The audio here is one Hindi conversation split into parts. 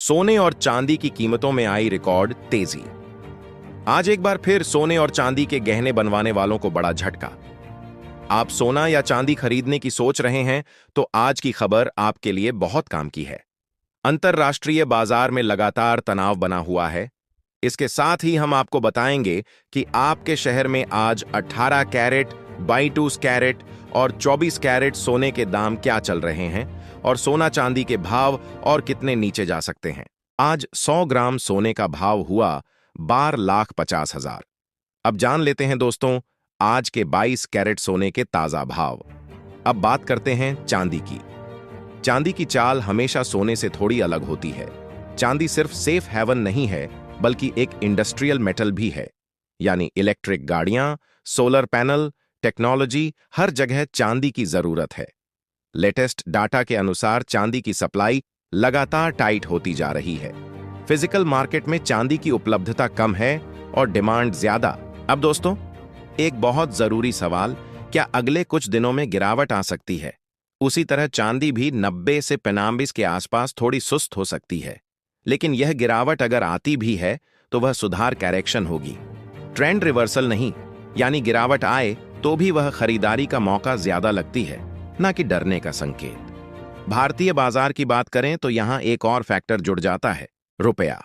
सोने और चांदी की कीमतों में आई रिकॉर्ड तेजी। आज एक बार फिर सोने और चांदी के गहने बनवाने वालों को बड़ा झटका। आप सोना या चांदी खरीदने की सोच रहे हैं तो आज की खबर आपके लिए बहुत काम की है। अंतरराष्ट्रीय बाजार में लगातार तनाव बना हुआ है। इसके साथ ही हम आपको बताएंगे कि आपके शहर में आज 18 कैरेट, 22 कैरेट और 24 कैरेट सोने के दाम क्या चल रहे हैं और सोना चांदी के भाव और कितने नीचे जा सकते हैं। आज 100 ग्राम सोने का भाव हुआ 12,50,000। अब जान लेते हैं दोस्तों आज के 22 कैरेट सोने के ताजा भाव। अब बात करते हैं चांदी की। चांदी की चाल हमेशा सोने से थोड़ी अलग होती है। चांदी सिर्फ सेफ हेवन नहीं है बल्कि एक इंडस्ट्रियल मेटल भी है, यानी इलेक्ट्रिक गाड़ियां, सोलर पैनल, टेक्नोलॉजी, हर जगह चांदी की जरूरत है। लेटेस्ट डाटा के अनुसार चांदी की सप्लाई लगातार टाइट होती जा रही है। फिजिकल मार्केट में चांदी की उपलब्धता कम है और डिमांड ज्यादा। अब दोस्तों एक बहुत जरूरी सवाल, क्या अगले कुछ दिनों में गिरावट आ सकती है? उसी तरह चांदी भी 90 से 95 के आसपास थोड़ी सुस्त हो सकती है, लेकिन यह गिरावट अगर आती भी है तो वह सुधार करेक्शन होगी, ट्रेंड रिवर्सल नहीं। यानी गिरावट आए तो भी वह खरीदारी का मौका ज्यादा लगती है, ना कि डरने का संकेत। भारतीय बाजार की बात करें तो यहां एक और फैक्टर जुड़ जाता है, रुपया।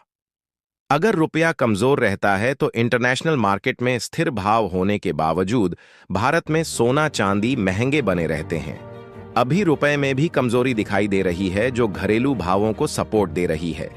अगर रुपया कमजोर रहता है तो इंटरनेशनल मार्केट में स्थिर भाव होने के बावजूद भारत में सोना चांदी महंगे बने रहते हैं। अभी रुपए में भी कमजोरी दिखाई दे रही है जो घरेलू भावों को सपोर्ट दे रही है।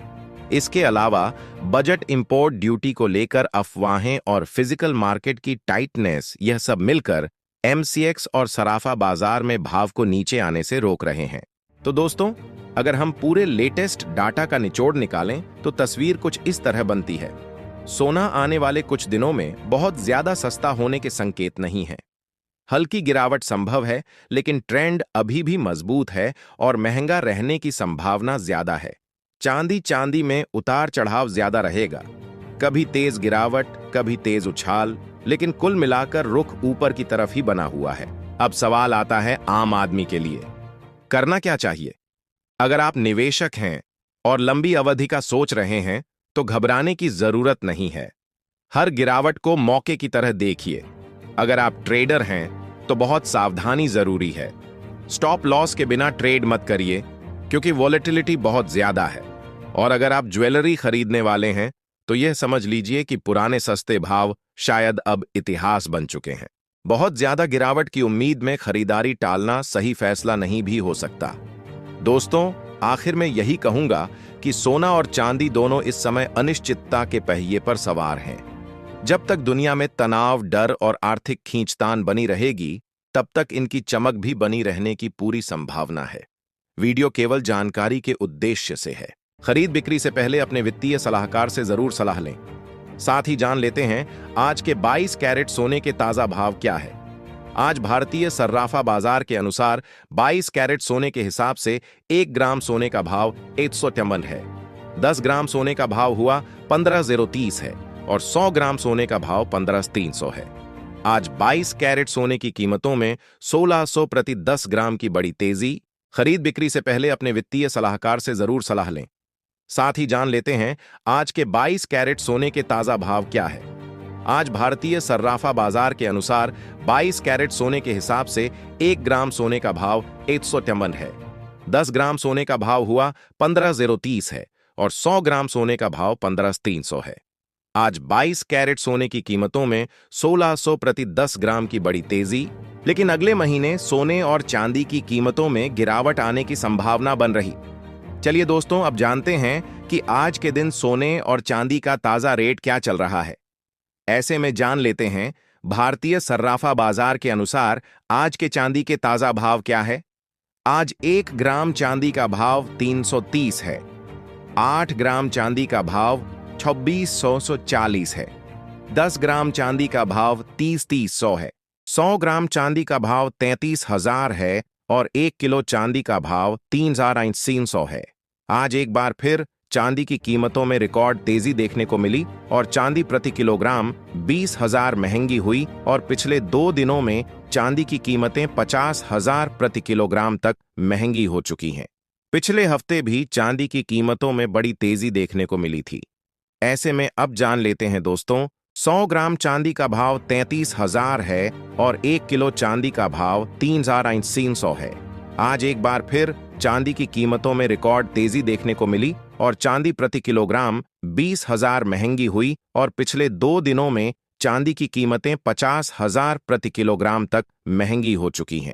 इसके अलावा बजट इंपोर्ट ड्यूटी को लेकर अफवाहें और फिजिकल मार्केट की टाइटनेस, यह सब मिलकर एमसीएक्स और सराफा बाजार में भाव को नीचे आने से रोक रहे हैं। तो दोस्तों अगर हम पूरे लेटेस्ट डाटा का निचोड़ निकालें तो तस्वीर कुछ इस तरह बनती है। सोना आने वाले कुछ दिनों में बहुत ज्यादा सस्ता होने के संकेत नहीं है। हल्की गिरावट संभव है, लेकिन ट्रेंड अभी भी मजबूत है और महंगा रहने की संभावना ज्यादा है। चांदी में उतार चढ़ाव ज्यादा रहेगा, कभी तेज गिरावट, कभी तेज उछाल, लेकिन कुल मिलाकर रुख ऊपर की तरफ ही बना हुआ है। अब सवाल आता है आम आदमी के लिए, करना क्या चाहिए? अगर आप निवेशक हैं और लंबी अवधि का सोच रहे हैं तो घबराने की जरूरत नहीं है। हर गिरावट को मौके की तरह देखिए। अगर आप ट्रेडर हैं तो बहुत सावधानी जरूरी है। स्टॉप लॉस के बिना ट्रेड मत करिए क्योंकि वॉलेटिलिटी बहुत ज्यादा है। और अगर आप ज्वेलरी खरीदने वाले हैं तो यह समझ लीजिए कि पुराने सस्ते भाव शायद अब इतिहास बन चुके हैं। बहुत ज्यादा गिरावट की उम्मीद में खरीदारी टालना सही फैसला नहीं भी हो सकता। दोस्तों आखिर में यही कहूंगा कि सोना और चांदी दोनों इस समय अनिश्चितता के पहिए पर सवार हैं। जब तक दुनिया में तनाव, डर और आर्थिक खींचतान बनी रहेगी तब तक इनकी चमक भी बनी रहने की पूरी संभावना है। वीडियो केवल जानकारी के उद्देश्य से है। खरीद बिक्री से पहले अपने वित्तीय सलाहकार से जरूर सलाह लें। साथ ही जान लेते हैं आज के 22 कैरेट सोने के ताजा भाव क्या है। आज भारतीय सर्राफा बाजार के अनुसार 22 कैरेट सोने के हिसाब से 1 ग्राम सोने का भाव 153 है। 10 ग्राम सोने का भाव हुआ 15,030 है और 100 ग्राम सोने का भाव 15,300 है। आज 22 कैरेट सोने की कीमतों में 1,600 प्रति 10 ग्राम की बड़ी तेजी। खरीद बिक्री से पहले अपने वित्तीय सलाहकार से जरूर सलाह लें। साथ ही जान लेते हैं आज के 22 कैरेट सोने के ताजा भाव क्या है। आज भारतीय सर्राफा बाजार के अनुसार 22 कैरेट सोने के हिसाब से 1 ग्राम सोने का भाव 153 है। 10 ग्राम सोने का भाव हुआ 15,030 है और 100 ग्राम सोने का भाव 15,300 है। आज 22 कैरेट सोने की कीमतों में 1,600 प्रति 10 ग्राम की बड़ी तेजी। लेकिन अगले महीने सोने और चांदी की कीमतों में गिरावट आने की संभावना बन रही। चलिए दोस्तों अब जानते हैं कि आज के दिन सोने और चांदी का ताजा रेट क्या चल रहा है। ऐसे में जान लेते हैं भारतीय सर्राफा बाजार के अनुसार आज के चांदी के ताजा भाव क्या है। आज 1 ग्राम चांदी का भाव 330 है। 8 ग्राम चांदी का भाव 2640 है। 10 ग्राम चांदी का भाव 30,300 है। 100 ग्राम चांदी का भाव 33,000 है और 1 किलो चांदी का भाव 3,300 है। आज एक बार फिर चांदी की कीमतों में रिकॉर्ड तेजी देखने को मिली और चांदी प्रति किलोग्राम 20,000 महंगी हुई और पिछले 2 दिनों में चांदी की कीमतें 50,000 प्रति किलोग्राम तक महंगी हो चुकी हैं। पिछले हफ्ते भी चांदी की कीमतों में बड़ी तेजी देखने को मिली थी। ऐसे में अब जान लेते हैं दोस्तों, 100 ग्राम चांदी का भाव 33,000 है और 1 किलो चांदी का भाव 3,300 है। आज एक बार फिर चांदी की कीमतों में रिकॉर्ड तेजी देखने को मिली और चांदी प्रति किलोग्राम 20,000 महंगी हुई और पिछले 2 दिनों में चांदी की कीमतें 50,000 प्रति किलोग्राम तक महंगी हो चुकी हैं।